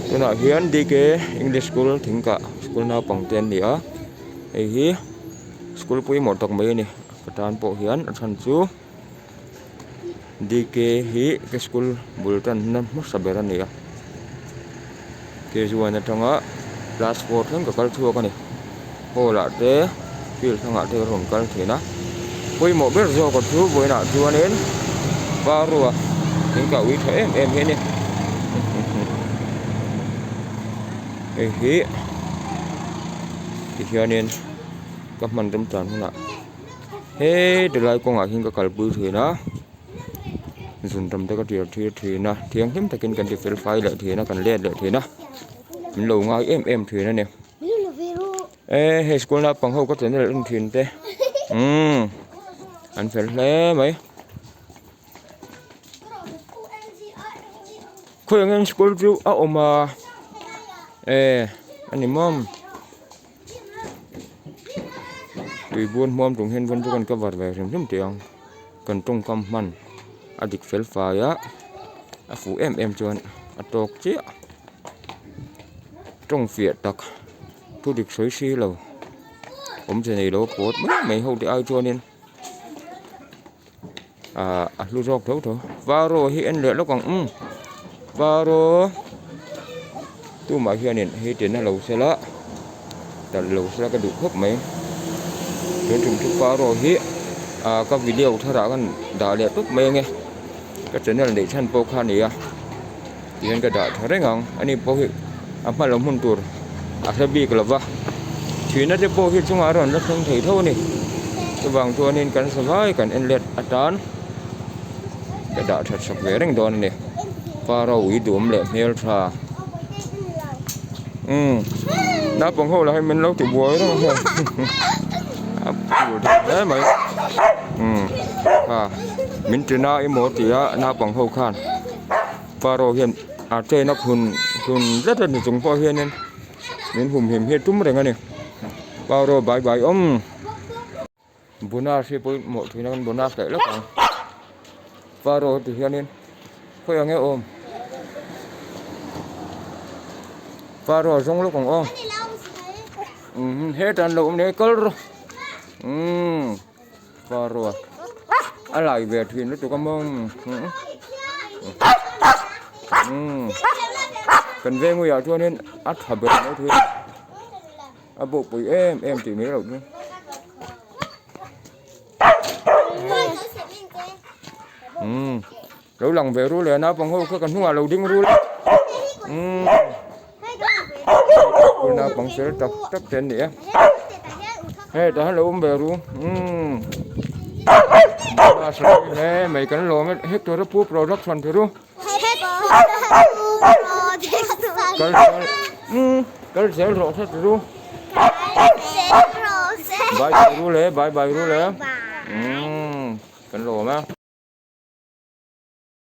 tuna hian DK English School thingka school na pangten ni a hi school pui mo tok mai ni katan po hian athan chu DK hi ke school bulletin na mo sabera ni a ke juan atanga class 4 thang ka kal thu ka ni hola te fil thanga te ron kal thina pui mo ber zo ko thu boina chuanin barua thingka wi tho em he ni hi thì hianin các man tâm tràn huna he de lai ko nga hin ka kalbu thina zun tam ta ka tir thina thiang him takin kan ti fel fai la thina kan le thina min lo nga em thina ne he school na pang ho ko chen le thin te an fel le mai khoi ngang school chu a oma anh mom tùy buôn mom trùng hen vân cho con cover về rừng tiền cần trung cầm man adik fel phai á phụ em chuan atok chi trong phía tắc thu được sới xí lầuผมจะnày đâu cốt mấy hậu thì ai cho nên lu rọc thấu thôi và rồi hiện lệ nó còn và rồi tu mà hiện nên hiện trên là lầu xe láแต่lầu xe cái đủ khớp mấy đến trường chút phá rồi hi các video thà ra kan đã liệt tốt mấy nghe cái trên là để chân po khan này thì anh cái đã thấy ngang anh ấy po hi mà lòng hôn tour sẽ bị cái là thì nó sẽ po hi chung ở rồi nó không thấy thôi này cái vàng tua nên cần sờ vai cần anh liệt trán cái đã thật sập về đánh đòn này phá rồi ý đuổi lệ heo trà đáp bằng hô là hay mình lâu từ buổi đó đấy mày mình chỉ nói một tí na bằng hô khan và rồi hiện trên nó hùn rất là dùng po hiện nên mình hùm hiểm hiện trúng rồi nghe này và rồi bài bún sẽ bôi một thì nó bún đấy lắm và rồi thì hiện nên khơi nghe ôm và rồi trong lúc còn ôm hết ăn lộn đấy cơ rồi và rồi ăn lại về thì nó tụi con mông cần về nguy cho nên ăn thập biệt nữa thôi bộ bụi em chỉ mấy lộn nữa lâu lòng về rồi là nó bằng hô cứ cần hoa lâu đinh rồi na bằng sẽ tập trên đĩa hey ta hello về luôn mày cần lo hết rồi đó production thôi luôn cái sẽ rõ hết rồi luôn bài rồi lẽ cần lo mà